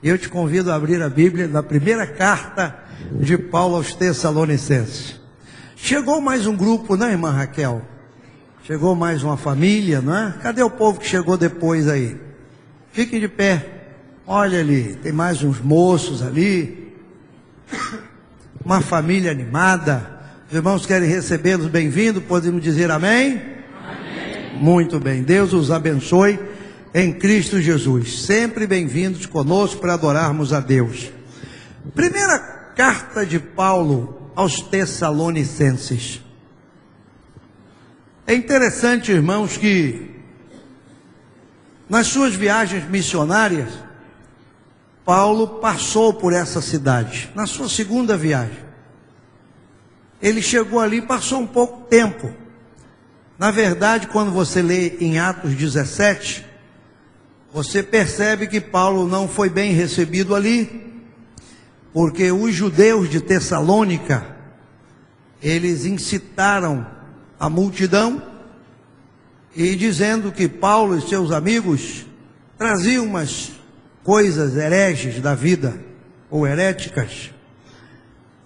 E eu te convido a abrir a Bíblia na primeira carta de Paulo aos Tessalonicenses. Chegou mais um grupo, né, irmã Raquel? Chegou mais uma família, não é? Cadê o povo que chegou depois aí? Fiquem de pé. Olha ali, tem mais uns moços ali. Uma família animada. Os irmãos querem recebê-los bem-vindos, podemos dizer amém? Amém? Muito bem, Deus os abençoe em Cristo Jesus. Sempre bem-vindos conosco para adorarmos a Deus. Primeira carta de Paulo aos Tessalonicenses. É interessante, irmãos, que nas suas viagens missionárias, Paulo passou por essa cidade, na sua segunda viagem. Ele chegou ali e passou um pouco tempo. Na verdade, quando você lê em Atos 17, você percebe que Paulo não foi bem recebido ali, porque os judeus de Tessalônica, eles incitaram a multidão, e dizendo que Paulo e seus amigos traziam umas coisas hereges da vida, ou heréticas,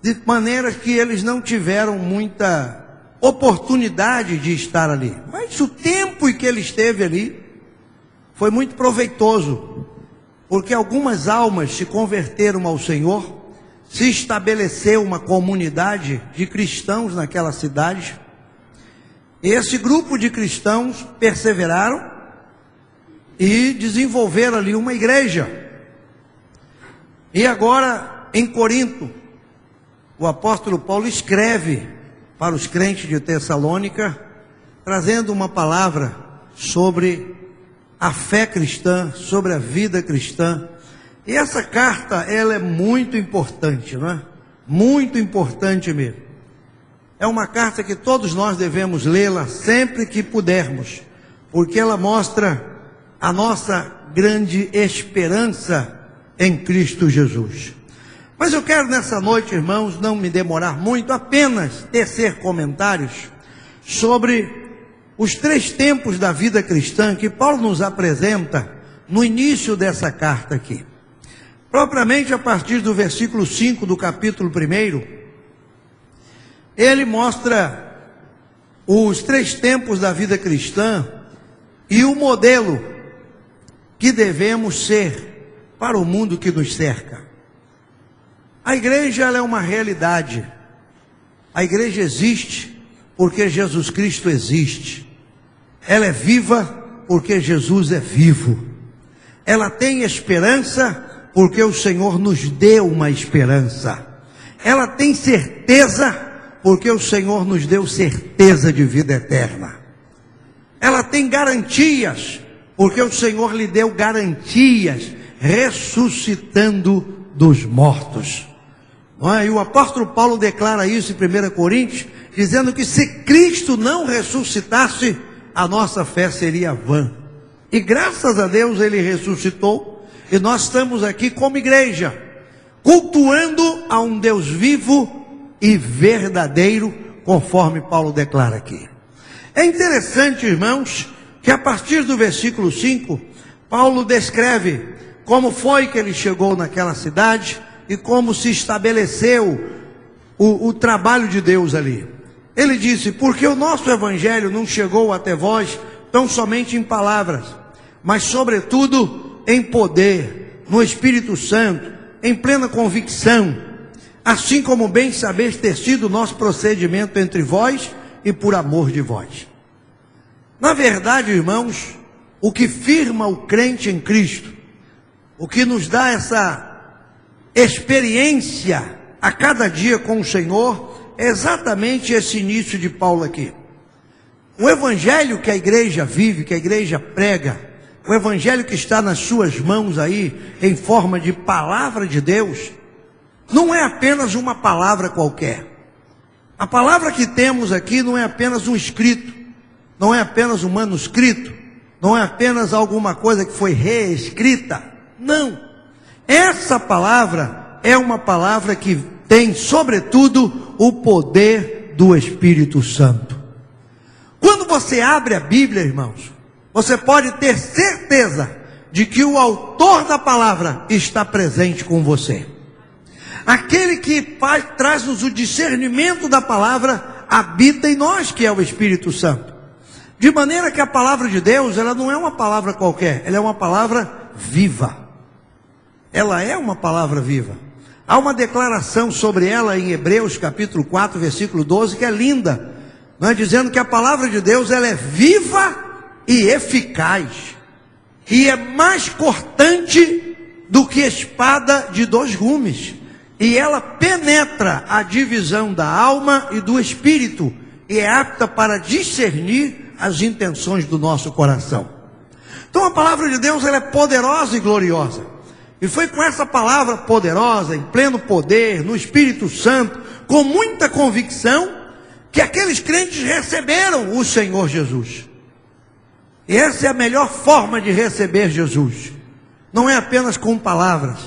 de maneira que eles não tiveram muita oportunidade de estar ali. Mas o tempo em que ele esteve ali foi muito proveitoso, porque algumas almas se converteram ao Senhor, se estabeleceu uma comunidade de cristãos naquela cidade. Esse grupo de cristãos perseveraram e desenvolveram ali uma igreja. E agora, em Corinto, o apóstolo Paulo escreve para os crentes de Tessalônica, trazendo uma palavra sobre a fé cristã, sobre a vida cristã. E essa carta, ela é muito importante, não é? Muito importante mesmo. É uma carta que todos nós devemos lê-la sempre que pudermos, porque ela mostra a nossa grande esperança em Cristo Jesus. Mas eu quero nessa noite, irmãos, não me demorar muito, apenas tecer comentários sobre os 3 tempos da vida cristã que Paulo nos apresenta no início dessa carta aqui. Propriamente a partir do versículo 5 do capítulo 1, ele mostra os 3 tempos da vida cristã e o modelo que devemos ser para o mundo que nos cerca. A igreja, ela é uma realidade. A igreja existe porque Jesus Cristo existe. Ela é viva porque Jesus é vivo. Ela tem esperança porque o Senhor nos deu uma esperança. Ela tem certeza porque o Senhor nos deu certeza de vida eterna. Ela tem garantias, porque o Senhor lhe deu garantias, ressuscitando dos mortos. E o apóstolo Paulo declara isso em 1 Coríntios, dizendo que se Cristo não ressuscitasse, a nossa fé seria vã. E graças a Deus ele ressuscitou, e nós estamos aqui como igreja, cultuando a um Deus vivo e verdadeiro, conforme Paulo declara aqui. É interessante, irmãos, que a partir do versículo 5, Paulo descreve como foi que ele chegou naquela cidade e como se estabeleceu o trabalho de Deus ali. Ele disse: porque o nosso evangelho não chegou até vós tão somente em palavras, mas sobretudo em poder, no Espírito Santo, em plena convicção, assim como bem sabeis ter sido o nosso procedimento entre vós e por amor de vós. Na verdade, irmãos, o que firma o crente em Cristo, o que nos dá essa experiência a cada dia com o Senhor, é exatamente esse início de Paulo aqui. O evangelho que a igreja vive, que a igreja prega, o evangelho que está nas suas mãos aí, em forma de palavra de Deus, não é apenas uma palavra qualquer. A palavra que temos aqui não é apenas um escrito, não é apenas um manuscrito, não é apenas alguma coisa que foi reescrita. Não. Essa palavra é uma palavra que tem, sobretudo, o poder do Espírito Santo. Quando você abre a Bíblia, irmãos, você pode ter certeza de que o autor da palavra está presente com você. Aquele que traz-nos o discernimento da palavra habita em nós, que é o Espírito Santo. De maneira que a palavra de Deus, ela não é uma palavra qualquer, ela é uma palavra viva. Ela é uma palavra viva. Há uma declaração sobre ela em Hebreus capítulo 4, versículo 12, que é linda, não é? Dizendo que a palavra de Deus, ela é viva e eficaz, e é mais cortante do que espada de 2 gumes, e ela penetra a divisão da alma e do espírito, e é apta para discernir as intenções do nosso coração. Então a palavra de Deus, ela é poderosa e gloriosa, e foi com essa palavra poderosa, em pleno poder, no Espírito Santo, com muita convicção, que aqueles crentes receberam o Senhor Jesus. E essa é a melhor forma de receber Jesus. Não é apenas com palavras,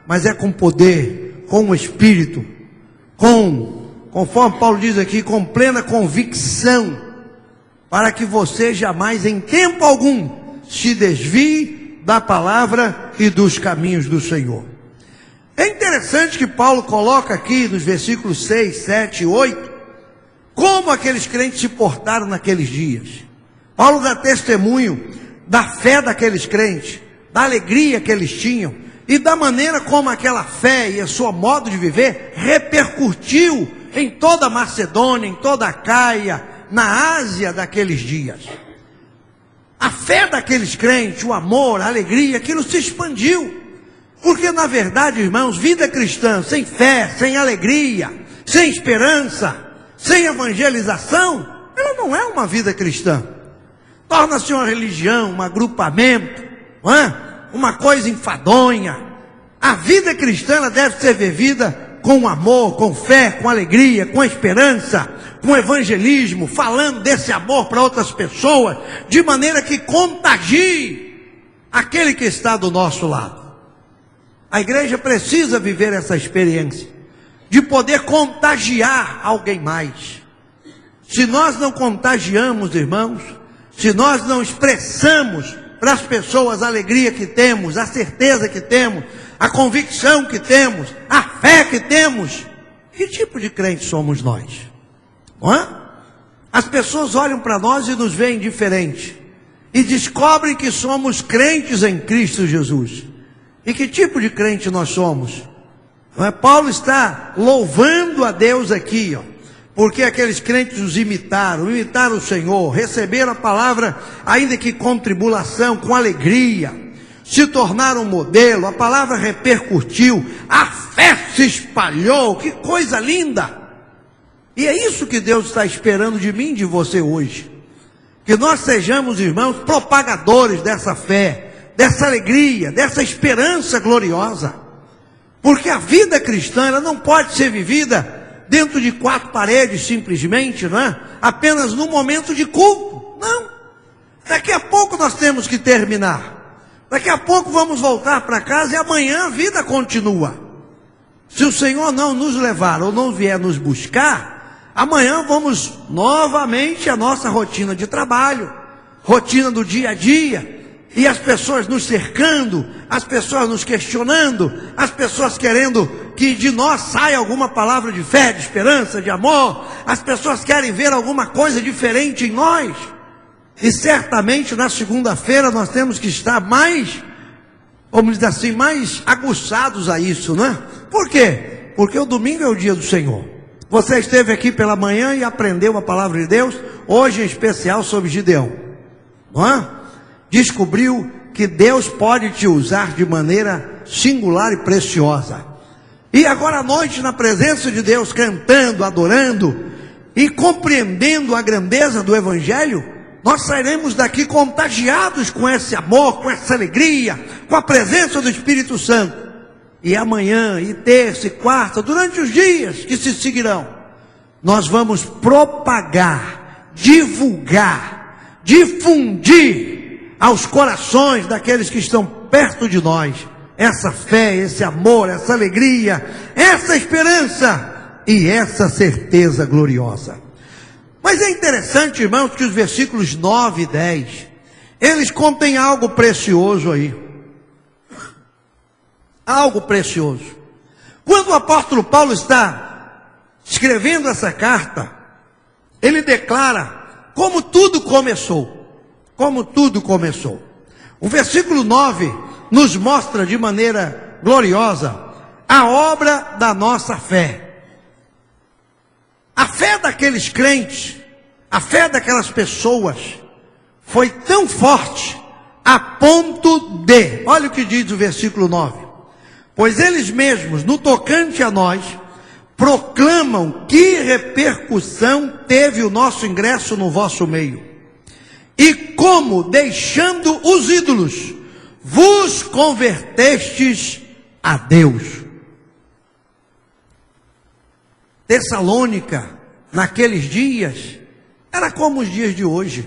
mas é com poder, com o Espírito, conforme Paulo diz aqui, com plena convicção, para que você jamais, em tempo algum, se desvie da palavra e dos caminhos do Senhor. É interessante que Paulo coloca aqui nos versículos 6, 7 e 8, como aqueles crentes se portaram naqueles dias. Paulo dá testemunho da fé daqueles crentes, da alegria que eles tinham, e da maneira como aquela fé e o seu modo de viver repercutiu em toda a Macedônia, em toda a Caia, na Ásia daqueles dias. A fé daqueles crentes, o amor, a alegria, aquilo se expandiu. Porque na verdade, irmãos, vida cristã sem fé, sem alegria, sem esperança, sem evangelização, ela não é uma vida cristã. Torna-se uma religião, um agrupamento, não é? Uma coisa enfadonha. A vida cristã, ela deve ser vivida com amor, com fé, com alegria, com esperança, com evangelismo, falando desse amor para outras pessoas, de maneira que contagie aquele que está do nosso lado. A igreja precisa viver essa experiência, de poder contagiar alguém mais. Se nós não contagiamos, irmãos, se nós não expressamos para as pessoas a alegria que temos, a certeza que temos, a convicção que temos, a fé que temos, que tipo de crente somos nós? Não é? As pessoas olham para nós e nos veem diferente, e descobrem que somos crentes em Cristo Jesus. E que tipo de crente nós somos? Não é? Paulo está louvando a Deus aqui, porque aqueles crentes os imitaram o Senhor, receberam a palavra, ainda que com tribulação, com alegria, se tornaram modelo, a palavra repercutiu, a fé se espalhou, que coisa linda! E é isso que Deus está esperando de mim e de você hoje, que nós sejamos, irmãos, propagadores dessa fé, dessa alegria, dessa esperança gloriosa, porque a vida cristã, ela não pode ser vivida dentro de 4 paredes simplesmente, não é? Apenas no momento de culto, não. Daqui a pouco nós temos que terminar, daqui a pouco vamos voltar para casa e amanhã a vida continua. Se o Senhor não nos levar ou não vier nos buscar, amanhã vamos novamente à nossa rotina de trabalho, rotina do dia a dia, e as pessoas nos cercando, as pessoas nos questionando, as pessoas querendo que de nós saia alguma palavra de fé, de esperança, de amor. As pessoas querem ver alguma coisa diferente em nós. E certamente na segunda-feira nós temos que estar mais, vamos dizer assim, mais aguçados a isso, não é? Por quê? Porque o domingo é o dia do Senhor. Você esteve aqui pela manhã e aprendeu a palavra de Deus, hoje em especial sobre Gideão, não é? Descobriu que Deus pode te usar de maneira singular e preciosa. E agora à noite, na presença de Deus, cantando, adorando e compreendendo a grandeza do Evangelho, nós sairemos daqui contagiados com esse amor, com essa alegria, com a presença do Espírito Santo. E amanhã, e terça, e quarta, durante os dias que se seguirão, nós vamos propagar, divulgar, difundir aos corações daqueles que estão perto de nós, essa fé, esse amor, essa alegria, essa esperança e essa certeza gloriosa. Mas é interessante, irmãos, que os versículos 9 e 10, eles contêm algo precioso aí. algo precioso. Quando o apóstolo Paulo está escrevendo essa carta, ele declara como tudo começou. Como tudo começou. O versículo 9 nos mostra de maneira gloriosa a obra da nossa fé. A fé daqueles crentes, a fé daquelas pessoas, foi tão forte a ponto de, olha o que diz o versículo 9: pois eles mesmos, no tocante a nós, proclamam que repercussão teve o nosso ingresso no vosso meio, e como, deixando os ídolos, vos convertestes a Deus. Tessalônica, naqueles dias, era como os dias de hoje.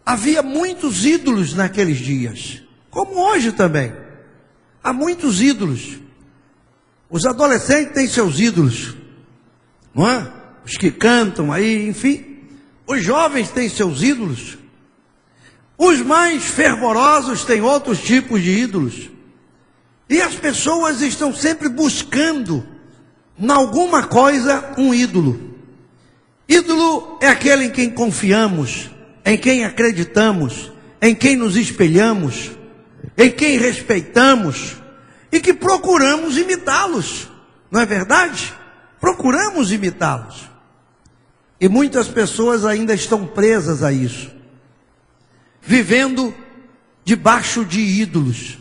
Havia muitos ídolos naqueles dias, como hoje também. Há muitos ídolos. Os adolescentes têm seus ídolos, não é? Os que cantam aí, enfim. Os jovens têm seus ídolos. Os mais fervorosos têm outros tipos de ídolos. E as pessoas estão sempre buscando em alguma coisa um ídolo. Ídolo é aquele em quem confiamos, em quem acreditamos, em quem nos espelhamos, em quem respeitamos e que procuramos imitá-los. Não é verdade? Procuramos imitá-los. E muitas pessoas ainda estão presas a isso, vivendo debaixo de ídolos,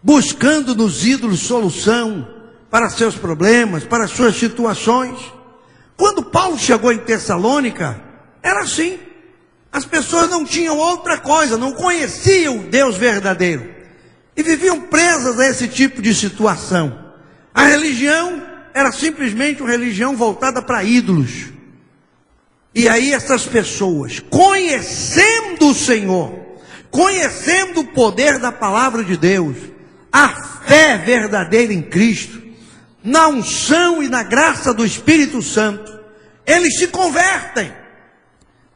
buscando nos ídolos solução para seus problemas, para suas situações. Quando Paulo chegou em Tessalônica, era assim. As pessoas não tinham outra coisa, não conheciam o Deus verdadeiro, e viviam presas a esse tipo de situação. A religião era simplesmente uma religião voltada para ídolos. E aí essas pessoas, conhecendo o Senhor, conhecendo o poder da palavra de Deus, a fé verdadeira em Cristo, na unção e na graça do Espírito Santo, eles se convertem.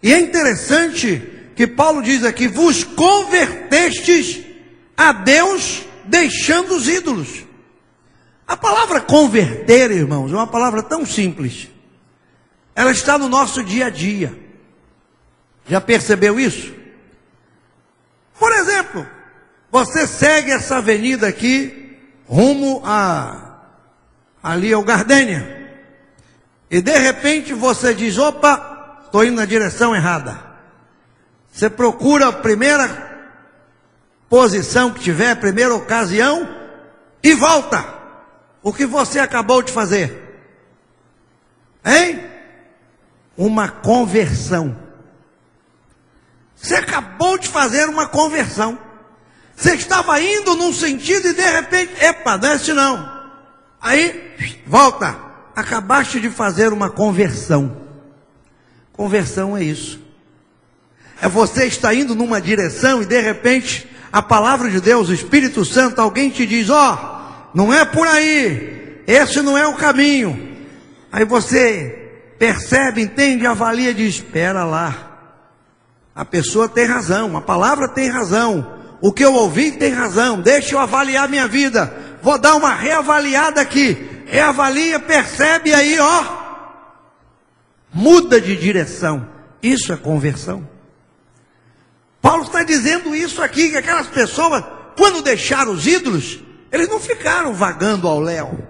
E é interessante que Paulo diz aqui: vos convertestes a Deus, deixando os ídolos. A palavra converter, irmãos, é uma palavra tão simples. Ela está no nosso dia a dia. Já percebeu isso? Por exemplo, você segue essa avenida aqui, rumo ali ao Gardênia, e de repente você diz: opa, estou indo na direção errada. Você procura a primeira posição que tiver, a primeira ocasião, e volta. O que você acabou de fazer? Hein? Uma conversão. Você acabou de fazer uma conversão. Você estava indo num sentido e de repente, epa, desce não. Aí, volta. Acabaste de fazer uma conversão. Conversão é isso. É você estar indo numa direção e de repente a palavra de Deus, o Espírito Santo, alguém te diz: ó, não é por aí, esse não é o caminho. Aí você percebe, entende, avalia e diz: espera lá, a pessoa tem razão, a palavra tem razão, o que eu ouvi tem razão, deixa eu avaliar minha vida, vou dar uma reavaliada aqui. Reavalia, percebe aí, ó, muda de direção. Isso é conversão. Paulo está dizendo isso aqui, que aquelas pessoas, quando deixaram os ídolos, eles não ficaram vagando ao léu.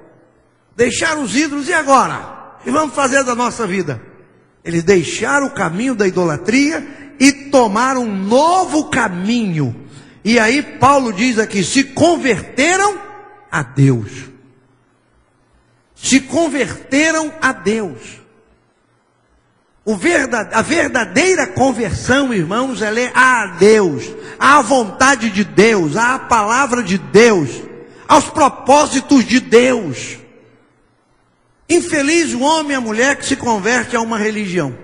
Deixaram os ídolos, e agora? O que vamos fazer da nossa vida? Eles deixaram o caminho da idolatria e tomaram um novo caminho. E aí Paulo diz aqui: se converteram a Deus. Se converteram a Deus. A verdadeira conversão, irmãos, ela é a Deus, à vontade de Deus, à palavra de Deus, aos propósitos de Deus. Infeliz o homem e a mulher que se converte a uma religião.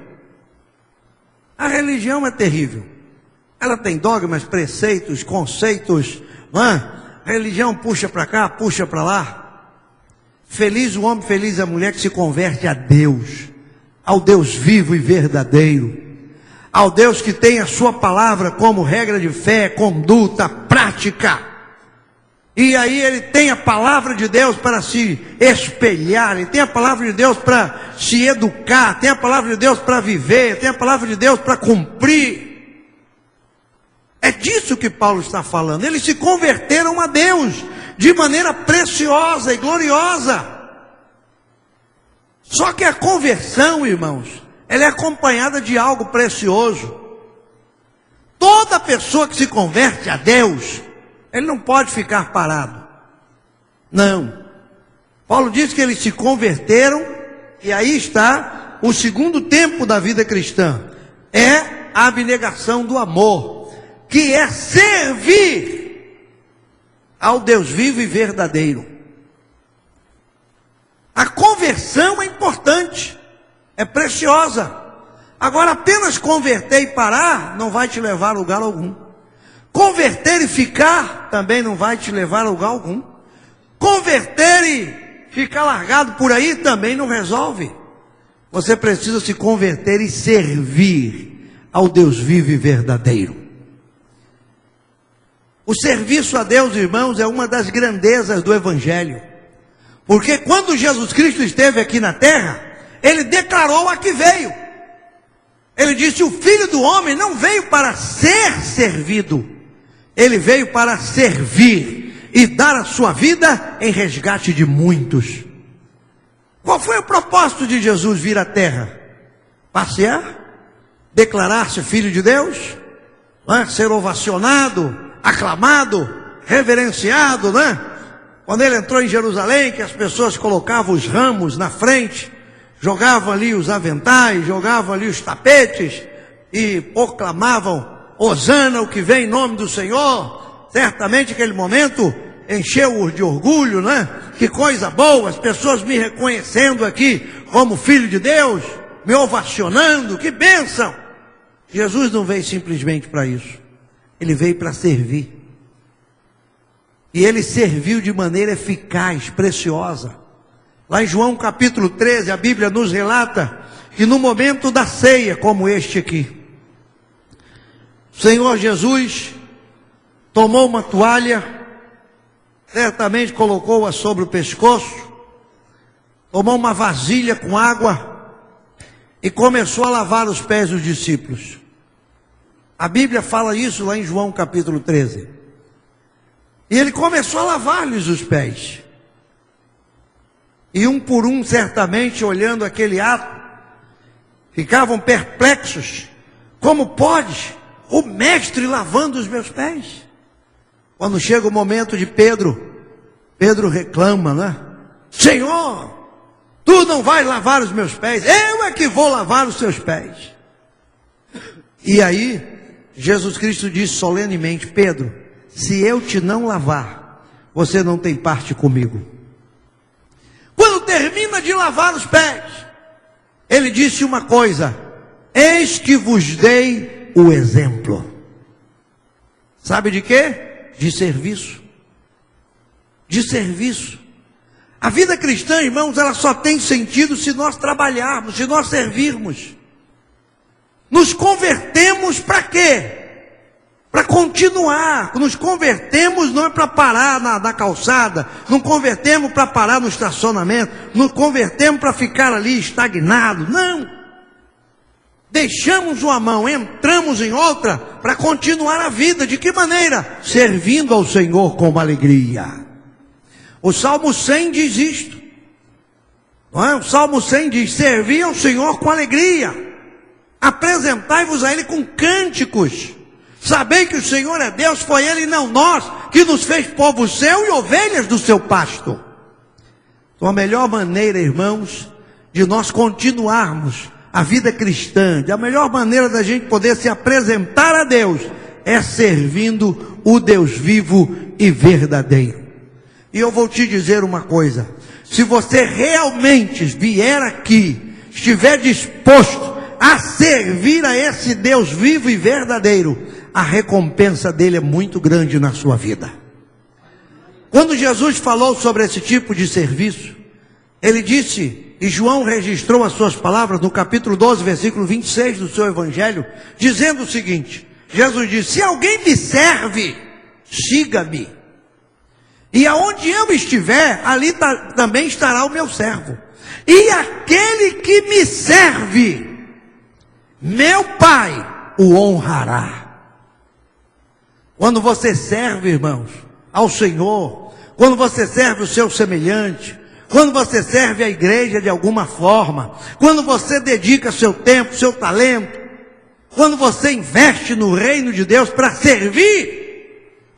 A religião é terrível. Ela tem dogmas, preceitos, conceitos, não é? A religião puxa para cá, puxa para lá. Feliz o homem, feliz a mulher que se converte a Deus, ao Deus vivo e verdadeiro, ao Deus que tem a sua palavra como regra de fé, conduta, prática. E aí ele tem a palavra de Deus para se espelhar, ele tem a palavra de Deus para se educar, tem a palavra de Deus para viver, tem a palavra de Deus para cumprir. É disso que Paulo está falando. Eles se converteram a Deus de maneira preciosa e gloriosa. Só que a conversão, irmãos, ela é acompanhada de algo precioso. Toda pessoa que se converte a Deus, ele não pode ficar parado. Não. Paulo diz que eles se converteram, e aí está o segundo tempo da vida cristã. É a abnegação do amor, que é servir ao Deus vivo e verdadeiro. A conversão é importante, é preciosa. Agora, apenas converter e parar não vai te levar a lugar algum. Converter e ficar também não vai te levar a lugar algum. Converter e ficar largado por aí também não resolve. Você precisa se converter e servir ao Deus vivo e verdadeiro. O serviço a Deus, irmãos, é uma das grandezas do Evangelho. Porque quando Jesus Cristo esteve aqui na terra, Ele declarou a que veio. Ele disse: o Filho do Homem não veio para ser servido, Ele veio para servir e dar a sua vida em resgate de muitos. Qual foi o propósito de Jesus vir à terra? Passear? Declarar-se Filho de Deus? Ser ovacionado, aclamado, reverenciado, né? Quando Ele entrou em Jerusalém, que as pessoas colocavam os ramos na frente, jogavam ali os aventais, jogavam ali os tapetes e proclamavam: Hosana, o que vem em nome do Senhor. Certamente aquele momento encheu-os de orgulho, né? Que coisa boa, as pessoas me reconhecendo aqui como Filho de Deus, me ovacionando, que bênção. Jesus não veio simplesmente para isso, Ele veio para servir. E Ele serviu de maneira eficaz, preciosa. Lá em João capítulo 13, a Bíblia nos relata que no momento da ceia, como este aqui, o Senhor Jesus tomou uma toalha, certamente colocou-a sobre o pescoço, tomou uma vasilha com água e começou a lavar os pés dos discípulos. A Bíblia fala isso lá em João capítulo 13. E Ele começou a lavar-lhes os pés. E um por um, certamente, olhando aquele ato, ficavam perplexos. Como pode o mestre lavando os meus pés? Quando chega o momento de Pedro, Pedro reclama, né? Senhor, tu não vais lavar os meus pés, eu é que vou lavar os seus pés. E aí, Jesus Cristo disse solenemente: Pedro, se eu te não lavar, você não tem parte comigo. Quando termina de lavar os pés, Ele disse uma coisa: eis que vos dei o exemplo. Sabe de quê? De serviço. De serviço. A vida cristã, irmãos, ela só tem sentido se nós trabalharmos, se nós servirmos. Nos convertemos para quê? Para continuar. Nos convertemos não é para parar na calçada, não convertemos para parar no estacionamento, não convertemos para ficar ali estagnado, não. Deixamos uma mão, entramos em outra para continuar a vida. De que maneira? Servindo ao Senhor com alegria. O Salmo 100 diz isto, não é? O Salmo 100 diz: servi ao Senhor com alegria, apresentai-vos a Ele com cânticos. Sabei que o Senhor é Deus, foi Ele e não nós, que nos fez povo seu e ovelhas do seu pasto. Então a melhor maneira, irmãos, de nós continuarmos a vida cristã, a melhor maneira da gente poder se apresentar a Deus, é servindo o Deus vivo e verdadeiro. E eu vou te dizer uma coisa: se você realmente vier aqui, estiver disposto a servir a esse Deus vivo e verdadeiro, a recompensa dele é muito grande na sua vida. Quando Jesus falou sobre esse tipo de serviço, Ele disse, e João registrou as suas palavras no capítulo 12, versículo 26 do seu evangelho, dizendo o seguinte: Jesus disse: se alguém me serve, siga-me. E aonde eu estiver, ali também estará o meu servo. E aquele que me serve, meu Pai o honrará. Quando você serve, irmãos, ao Senhor, quando você serve o seu semelhante, quando você serve a igreja de alguma forma, quando você dedica seu tempo, seu talento, quando você investe no reino de Deus para servir,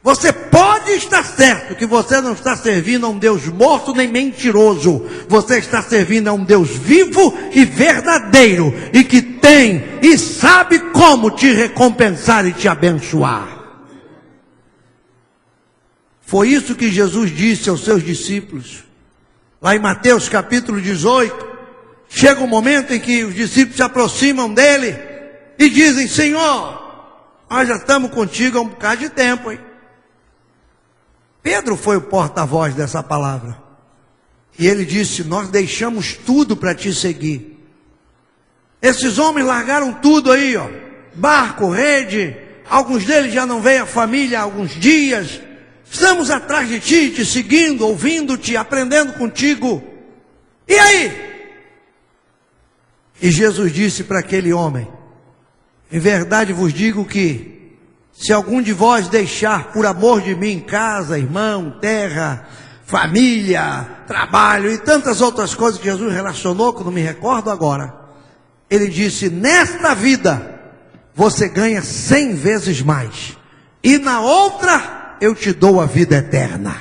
você pode estar certo que você não está servindo a um Deus morto nem mentiroso. Você está servindo a um Deus vivo e verdadeiro, e que tem e sabe como te recompensar e te abençoar. Foi isso que Jesus disse aos seus discípulos. Lá em Mateus capítulo 18, chega um momento em que os discípulos se aproximam dele e dizem: Senhor, nós já estamos contigo há um bocado de tempo, hein? Pedro foi o porta-voz dessa palavra. E ele disse: nós deixamos tudo para te seguir. Esses homens largaram tudo aí, ó. Barco, rede, alguns deles já não veem a família há alguns dias. Estamos atrás de ti, te seguindo, ouvindo-te, aprendendo contigo. E aí? E Jesus disse para aquele homem: em verdade vos digo que, se algum de vós deixar por amor de mim casa, irmão, terra, família, trabalho e tantas outras coisas que Jesus relacionou, que eu não me recordo agora, ele disse: nesta vida você ganha 100 vezes mais, e na outra eu te dou a vida eterna.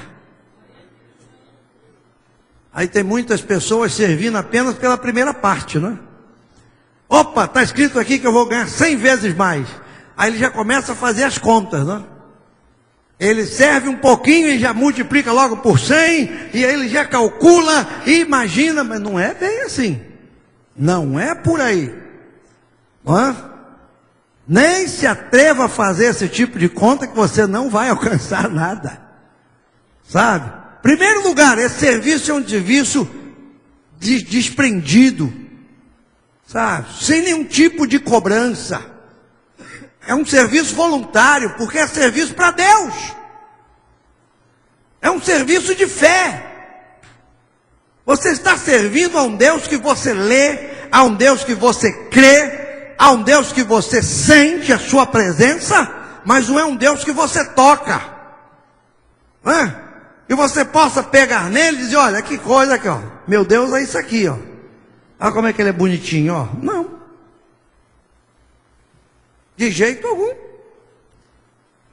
Aí tem muitas pessoas servindo apenas pela primeira parte, né? Opa, está escrito aqui que eu vou ganhar 100 vezes mais. Aí ele já começa a fazer as contas, né? Ele serve um pouquinho e já multiplica logo por 100, e aí ele já calcula e imagina, mas não é bem assim. Não é por aí. Não é? Nem se atreva a fazer esse tipo de conta, que você não vai alcançar nada. Sabe? Primeiro lugar, esse serviço é um serviço desprendido. Sabe? Sem nenhum tipo de cobrança. É um serviço voluntário, porque é serviço para Deus. É um serviço de fé. Você está servindo a um Deus que você lê, a um Deus que você crê, a um Deus que você sente a sua presença, mas não é um Deus que você toca. Não é? Que você possa pegar nele e dizer: olha, que coisa aqui, ó. Meu Deus é isso aqui, ó. Olha como é que ele é bonitinho, ó. Não. De jeito algum.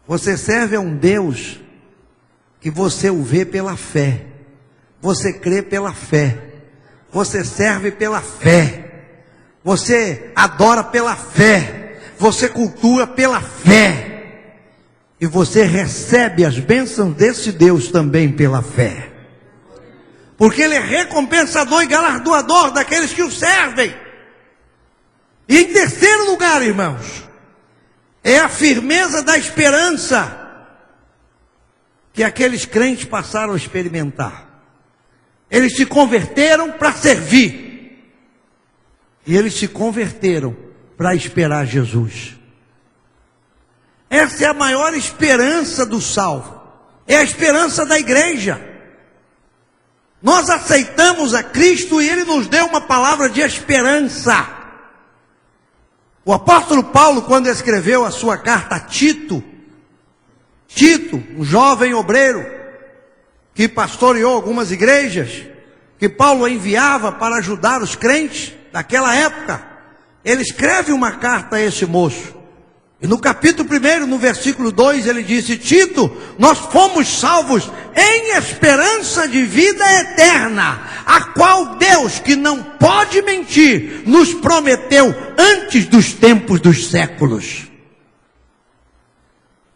Você serve a um Deus que você o vê pela fé. Você crê pela fé. Você serve pela fé. Você adora pela fé. Você cultua pela fé. E você recebe as bênçãos desse Deus também pela fé. Porque Ele é recompensador e galardoador daqueles que o servem. E em terceiro lugar, irmãos, é a firmeza da esperança que aqueles crentes passaram a experimentar. Eles se converteram para servir. E eles se converteram para esperar Jesus. Essa é a maior esperança do salvo. É a esperança da igreja. Nós aceitamos a Cristo e Ele nos deu uma palavra de esperança. O apóstolo Paulo, quando escreveu a sua carta a Tito, um jovem obreiro, que pastoreou algumas igrejas, que Paulo enviava para ajudar os crentes daquela época, ele escreve uma carta a esse moço. E no capítulo 1, no versículo 2, ele disse: Tito, nós fomos salvos em esperança de vida eterna, a qual Deus, que não pode mentir, nos prometeu antes dos tempos dos séculos.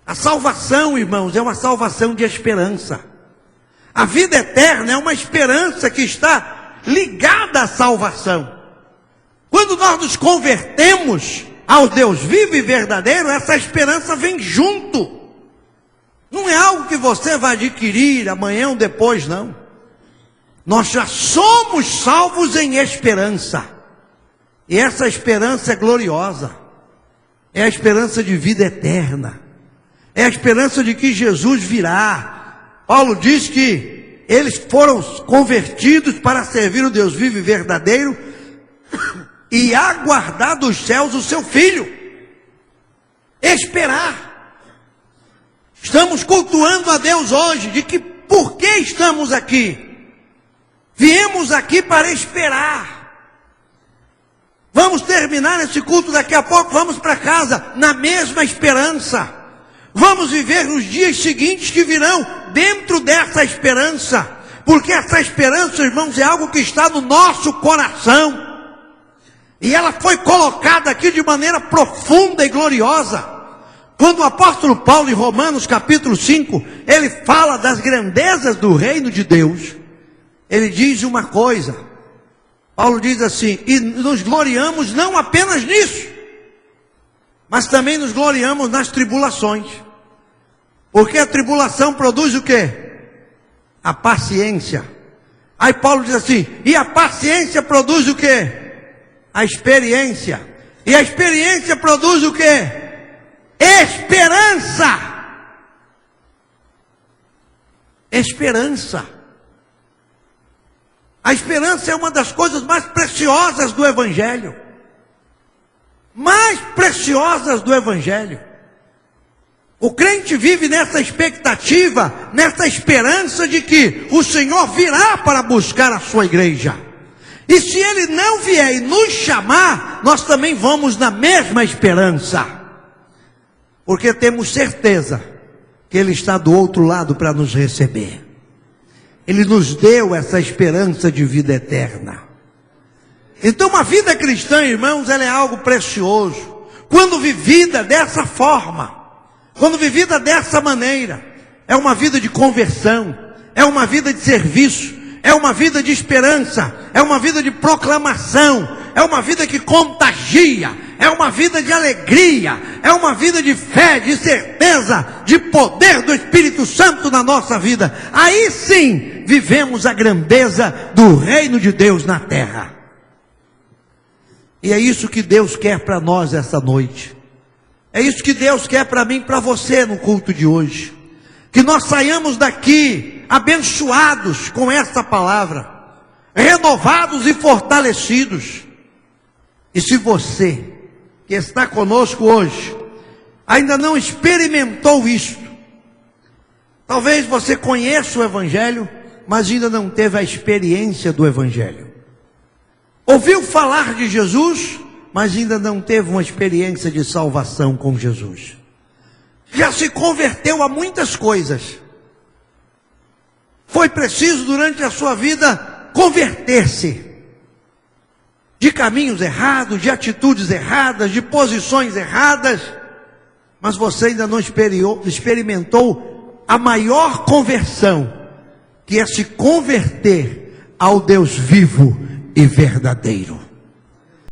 A salvação, irmãos, é uma salvação de esperança. A vida eterna é uma esperança que está ligada à salvação. Quando nós nos convertemos ao Deus vivo e verdadeiro, essa esperança vem junto. Não é algo que você vai adquirir amanhã ou depois, não. Nós já somos salvos em esperança. E essa esperança é gloriosa. É a esperança de vida eterna. É a esperança de que Jesus virá. Paulo diz que eles foram convertidos para servir o Deus vivo e verdadeiro e aguardar dos céus o seu Filho. Esperar. Estamos cultuando a Deus hoje, de que por que estamos aqui? Viemos aqui para esperar. Vamos terminar esse culto daqui a pouco, vamos para casa, na mesma esperança. Vamos viver nos dias seguintes que virão, dentro dessa esperança. Porque essa esperança, irmãos, é algo que está no nosso coração. E ela foi colocada aqui de maneira profunda e gloriosa. Quando o apóstolo Paulo, em Romanos capítulo 5, ele fala das grandezas do reino de Deus, ele diz uma coisa. Paulo diz assim: e nos gloriamos não apenas nisso, mas também nos gloriamos nas tribulações. Porque a tribulação produz o quê? A paciência. Aí Paulo diz assim: e a paciência produz o quê? A experiência. E a experiência produz o quê? Esperança. Esperança. A esperança é uma das coisas mais preciosas do Evangelho. Mais preciosas do Evangelho. O crente vive nessa expectativa, nessa esperança de que o Senhor virá para buscar a sua igreja. E se Ele não vier e nos chamar, nós também vamos na mesma esperança. Porque temos certeza que Ele está do outro lado para nos receber. Ele nos deu essa esperança de vida eterna. Então uma vida cristã, irmãos, ela é algo precioso. Quando vivida dessa forma, quando vivida dessa maneira, é uma vida de conversão, é uma vida de serviço, é uma vida de esperança, é uma vida de proclamação, é uma vida que contagia, é uma vida de alegria, é uma vida de fé, de certeza, de poder do Espírito Santo na nossa vida. Aí sim, vivemos a grandeza do reino de Deus na terra. E é isso que Deus quer para nós essa noite. É isso que Deus quer para mim e para você no culto de hoje. Que nós saiamos daqui abençoados com essa palavra, renovados e fortalecidos. E se você que está conosco hoje ainda não experimentou isto, talvez você conheça o Evangelho, mas ainda não teve a experiência do Evangelho. Ouviu falar de Jesus, mas ainda não teve uma experiência de salvação com Jesus. Já se converteu a muitas coisas. Foi preciso durante a sua vida converter-se de caminhos errados, de atitudes erradas, de posições erradas, mas você ainda não experimentou a maior conversão, que é se converter ao Deus vivo e verdadeiro.